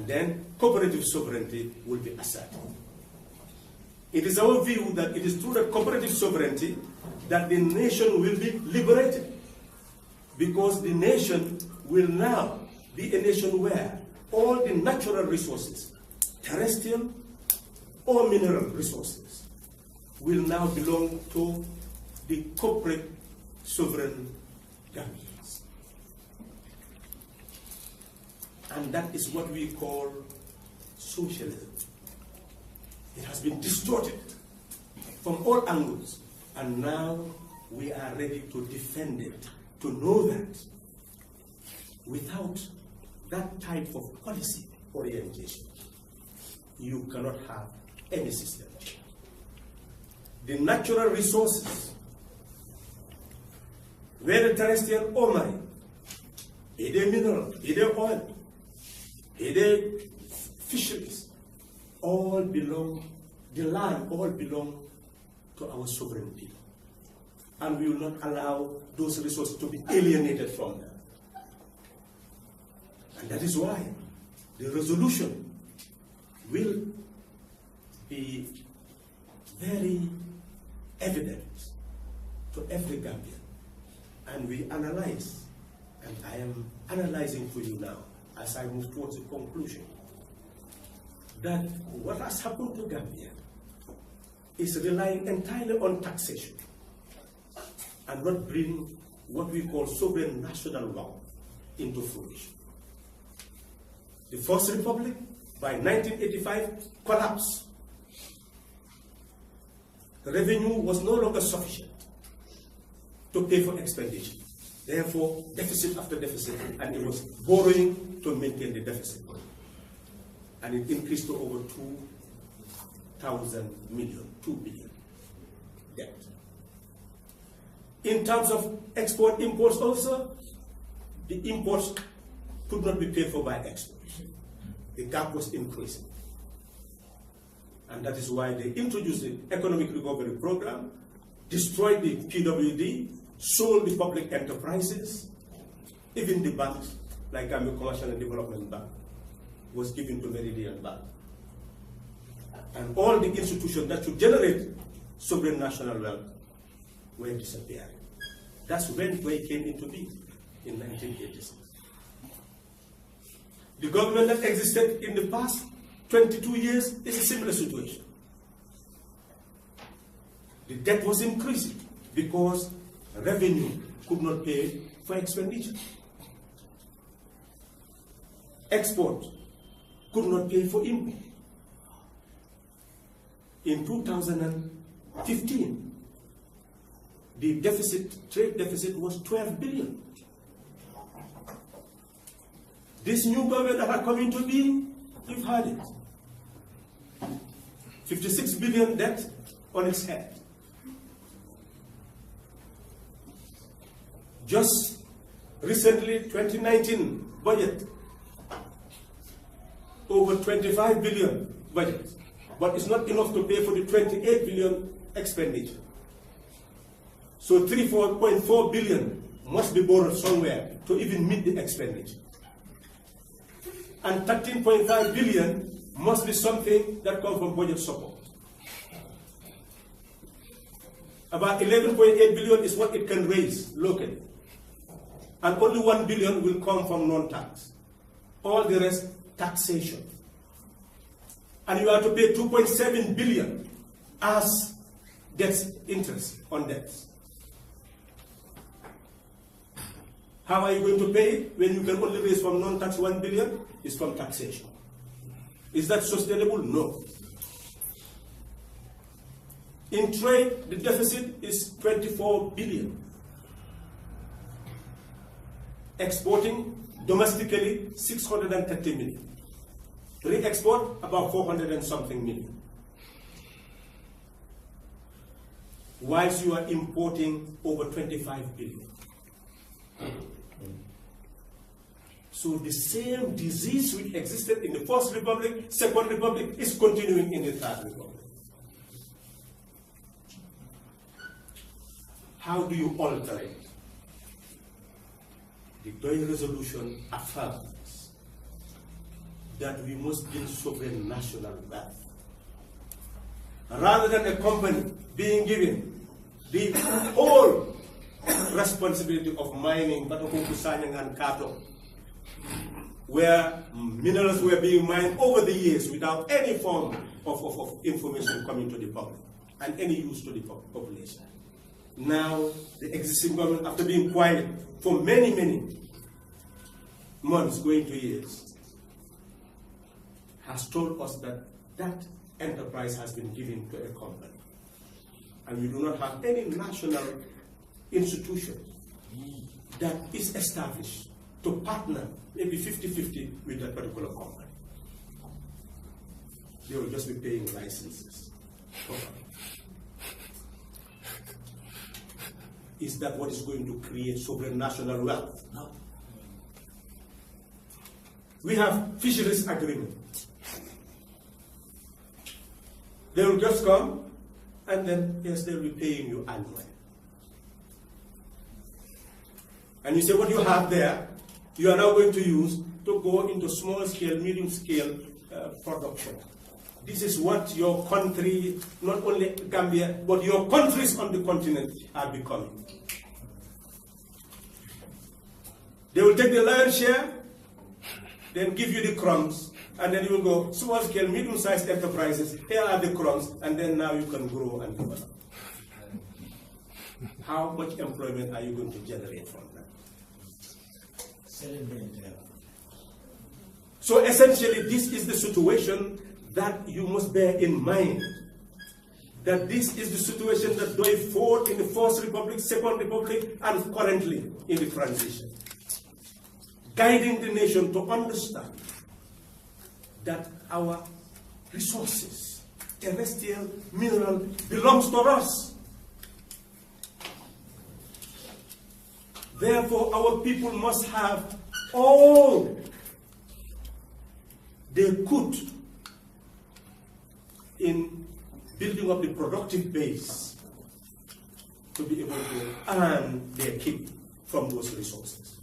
and then cooperative sovereignty will be asserted. It is our view that it is through the cooperative sovereignty that the nation will be liberated, because the nation will now be a nation where all the natural resources, terrestrial or mineral resources, will now belong to the corporate sovereign Gambians. And that is what we call socialism. It has been distorted from all angles, and now we are ready to defend it, to know that without that type of policy orientation, you cannot have any system. The natural resources, whether terrestrial or marine, either mineral, either oil, either fisheries, all belong, the land all belong to our sovereign people. And we will not allow those resources to be alienated from them. And that is why the resolution will be very evident to every Gambian. And we analyze, and I am analyzing for you now as I move towards a conclusion, that what has happened to Gambia is relying entirely on taxation and not bring what we call sovereign national wealth into fruition. The First Republic, by 1985, collapsed. The revenue was no longer sufficient to pay for expenditure. Therefore, deficit after deficit, and it was borrowing to maintain the deficit. And it increased to over 2,000 million, 2 billion debt. In terms of export imports also, the imports could not be paid for by exports. The gap was increasing. And that is why they introduced the Economic Recovery Program, destroyed the PWD, sold the public enterprises, even the banks, like Gambia Commercial and Development Bank, was given to Meridian Bank. And all the institutions that should generate sovereign national wealth were disappearing. That's when DOIS came into being in 1986. The government that existed in the past 22 years is a similar situation. The debt was increasing because revenue could not pay for expenditure. Export could not pay for import. In 2015, the deficit, trade deficit was 12 billion. This new government that are coming to be, you've heard it. 56 billion debt on its head. Just recently, 2019 budget, over 25 billion budget, but it's not enough to pay for the 28 billion expenditure. So 4.4 billion must be borrowed somewhere to even meet the expenditure. And 13.5 billion must be something that comes from budget support. About 11.8 billion is what it can raise locally. And only 1 billion will come from non-tax. All the rest, taxation. And you have to pay 2.7 billion as debt interest on debts. How are you going to pay it when you can only raise from non-tax 1 billion? Is from taxation. Is that sustainable? No. In trade, the deficit is 24 billion. Exporting domestically 630 million. Re-export about 400 and something million. Whilst you are importing over 25 billion. So the same disease which existed in the First Republic, Second Republic, is continuing in the Third Republic. How do you alter it? The DOIS resolution affirms that we must build sovereign national wealth. Rather than a company being given the whole responsibility of mining, and Kato, where minerals were being mined over the years without any form of information coming to the public and any use to the population. Now, the existing government, after being quiet for many, many months, going to years, has told us that that enterprise has been given to a company. And we do not have any national institution that is established to partner maybe 50-50 with that particular company. They will just be paying licenses. Is that what is going to create sovereign national wealth? No. We have fisheries agreement. They will just come and then, yes, they will be paying you annually. And you say what you have there, you are now going to use to go into small scale, medium scale production. This is what your country, not only Gambia, but your countries on the continent are becoming. They will take the lion's share, then give you the crumbs, and then you will go small scale, medium sized enterprises, here are the crumbs, and then now you can grow and develop. How much employment are you going to generate from that? So essentially, this is the situation that you must bear in mind. That this is the situation that they fought in the First Republic, Second Republic, and currently in the transition. Guiding the nation to understand that our resources, terrestrial, mineral, belongs to us. Therefore, our people must have all they could in building up the productive base to be able to earn their keep from those resources.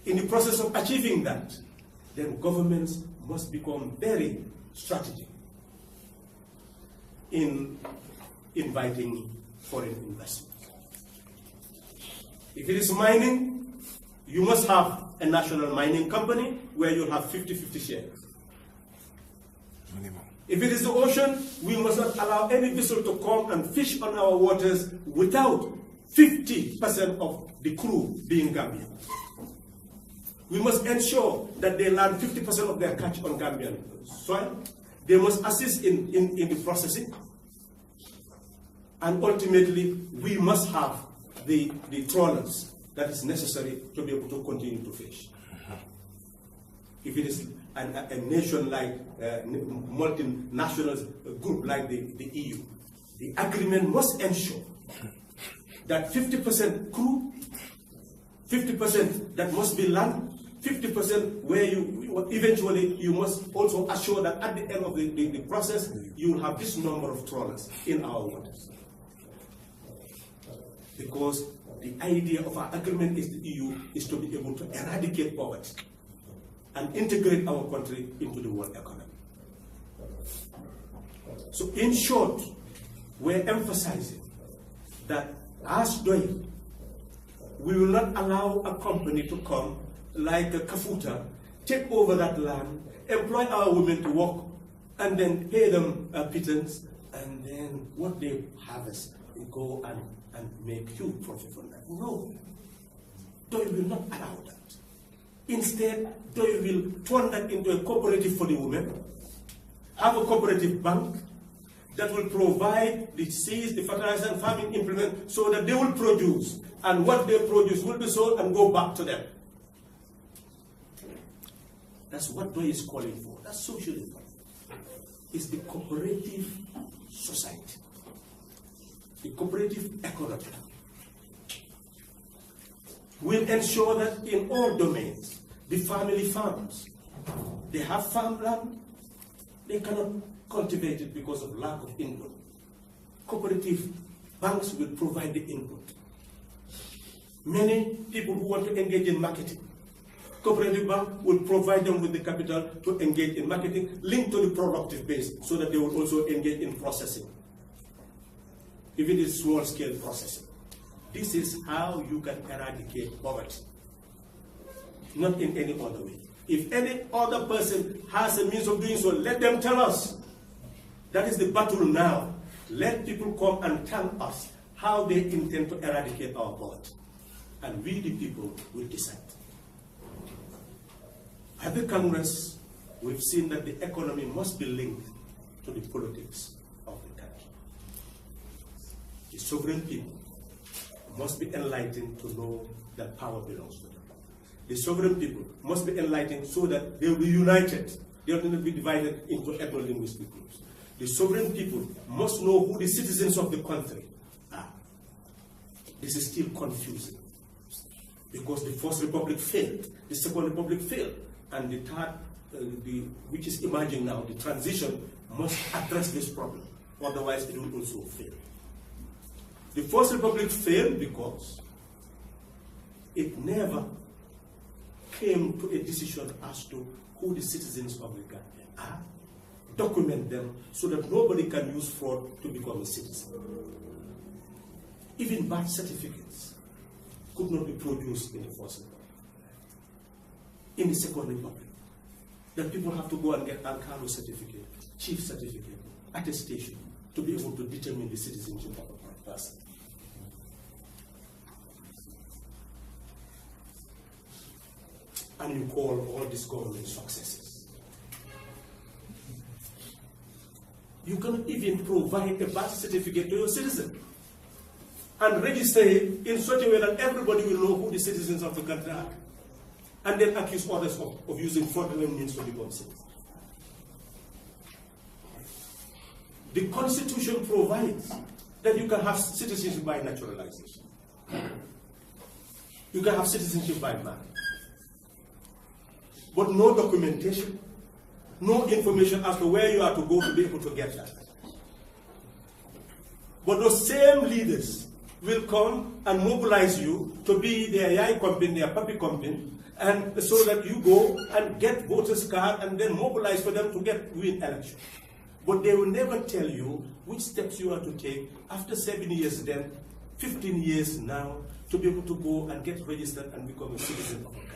In the process of achieving that, then governments must become very strategic in inviting foreign investment. If it is mining, you must have a national mining company where you have 50-50 shares. Minimum. If it is the ocean, we must not allow any vessel to come and fish on our waters without 50% of the crew being Gambian. We must ensure that they land 50% of their catch on Gambian soil. They must assist in the processing. And ultimately, we must have the trawlers that is necessary to be able to continue to fish. If it is a nation like multinational group like the EU, the agreement must ensure that 50% crew, 50% that must be land, 50% where you eventually you must also assure that at the end of the process you will have this number of trawlers in our waters. Because the idea of our agreement is the EU is to be able to eradicate poverty and integrate our country into the world economy. So in short, we're emphasizing that as DOI, we will not allow a company to come like a Kafuta, take over that land, employ our women to work, and then pay them a pittance, and then what they harvest, they go and make huge profit from that. No, DOI will not allow that. Instead, DOI will turn that into a cooperative for the women, have a cooperative bank that will provide the seeds, the fertilizer, and farming implement so that they will produce, and what they produce will be sold and go back to them. That's what DOI is calling for. That's socialism. It's the cooperative society, the cooperative economy. Will ensure that in all domains, the family farms, they have farmland, they cannot cultivate it because of lack of input. Cooperative banks will provide the input. Many people who want to engage in marketing Cooperative bank will provide them with the capital to engage in marketing, linked to the productive base, so that they will also engage in processing, if it is small-scale processing. This is how you can eradicate poverty, not in any other way. If any other person has a means of doing so, let them tell us. That is the battle now. Let people come and tell us how they intend to eradicate our poverty. And we, the people, will decide. At the Congress, we've seen that the economy must be linked to the politics of the country. The sovereign people must be enlightened to know that power belongs to them. The sovereign people must be enlightened so that they will be united. They will not be divided into ethno-linguistic groups. The sovereign people must know who the citizens of the country are. This is still confusing, because the First Republic failed, the Second Republic failed, and the third, which is emerging now, the transition, must address this problem. Otherwise, it will also fail. The First Republic failed because it never came to a decision as to who the citizens of the Gambia are, document them so that nobody can use fraud to become a citizen. Even birth certificates could not be produced in the First Republic. In the Second Republic, that people have to go and get Ankara certificate, chief certificate, attestation to be able to determine the citizenship of a person. And you call all these government successes. You cannot even provide a birth certificate to your citizen and register it in such a way that everybody will know who the citizens of the country are, and then accuse others of using fraudulent means to become citizens. The Constitution provides that you can have citizenship by naturalization. You can have citizenship by marriage. But no documentation, no information as to where you are to go to be able to get that. But those same leaders will come and mobilize you to be their yai company, their puppy company, and so that you go and get voters' card and then mobilize for them to win election. But they will never tell you which steps you are to take after 7 years then, 15 years now, to be able to go and get registered and become a citizen of a country.